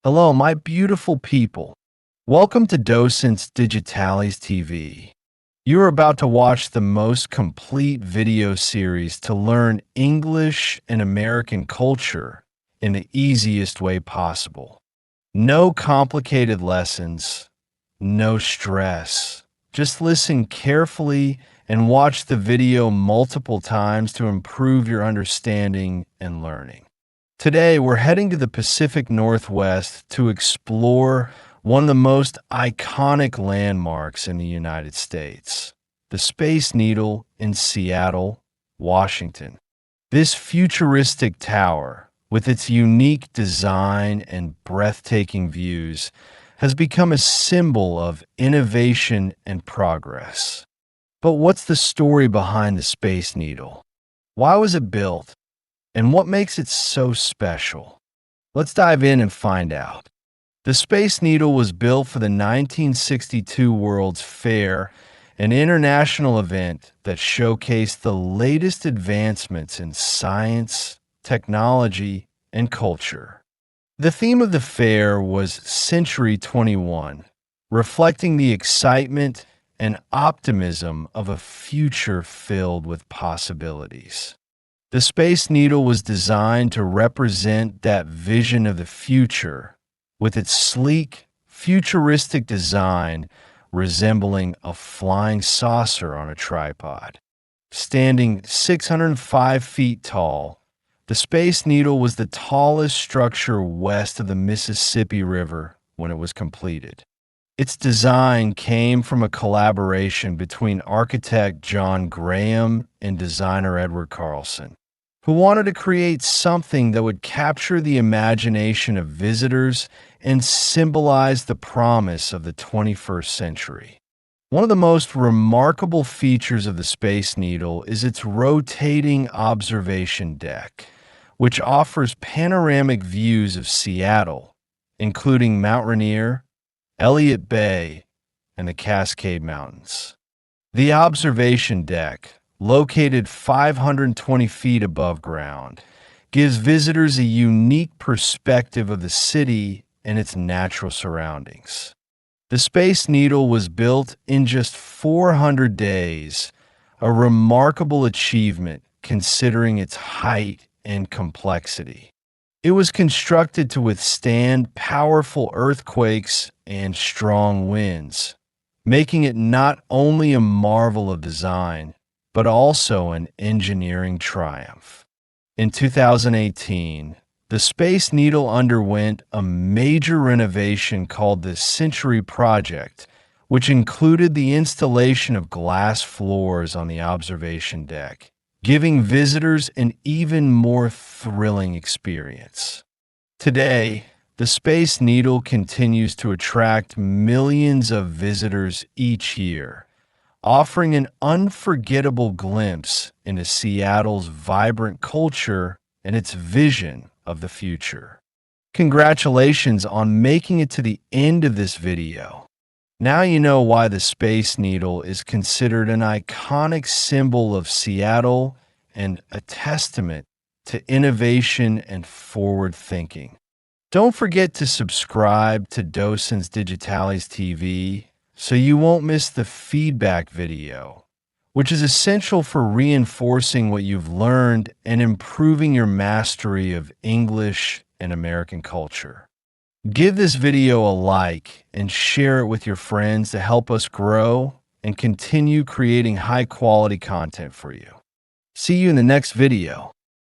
Hello, my beautiful people. Welcome to Docentes DigitalesTV. You're about to watch the most complete video series to learn English and American culture in the easiest way possible. No complicated lessons, no stress. Just listen carefully and watch the video multiple times to improve your understanding and learning. Today, we're heading to the Pacific Northwest to explore one of the most iconic landmarks in the United States, the Space Needle in Seattle, Washington. This futuristic tower, with its unique design and breathtaking views, has become a symbol of innovation and progress. But what's the story behind the Space Needle? Why was it built? And what makes it so special? Let's dive in and find out. The Space Needle was built for the 1962 World's Fair, an international event that showcased the latest advancements in science, technology, and culture. The theme of the fair was Century 21, reflecting the excitement and optimism of a future filled with possibilities. The Space Needle was designed to represent that vision of the future, with its sleek, futuristic design resembling a flying saucer on a tripod. Standing 605 feet tall, the Space Needle was the tallest structure west of the Mississippi River when it was completed. Its design came from a collaboration between architect John Graham and designer Edward Carlson, who wanted to create something that would capture the imagination of visitors and symbolize the promise of the 21st century. One of the most remarkable features of the Space Needle is its rotating observation deck, which offers panoramic views of Seattle, including Mount Rainier, Elliott Bay, and the Cascade Mountains. The observation deck, located 520 feet above ground, gives visitors a unique perspective of the city and its natural surroundings. The Space Needle was built in just 400 days, a remarkable achievement considering its height and complexity. It was constructed to withstand powerful earthquakes and strong winds, making it not only a marvel of design, but also an engineering triumph. In 2018, the Space Needle underwent a major renovation called the Century Project, which included the installation of glass floors on the observation deck, giving visitors an even more thrilling experience. Today, the Space Needle continues to attract millions of visitors each year, offering an unforgettable glimpse into Seattle's vibrant culture and its vision of the future. Congratulations on making it to the end of this video. Now you know why the Space Needle is considered an iconic symbol of Seattle and a testament to innovation and forward thinking. Don't forget to subscribe to Docentes DigitalesTV so you won't miss the feedback video, which is essential for reinforcing what you've learned and improving your mastery of English and American culture. Give this video a like and share it with your friends to help us grow and continue creating high-quality content for you. See you in the next video.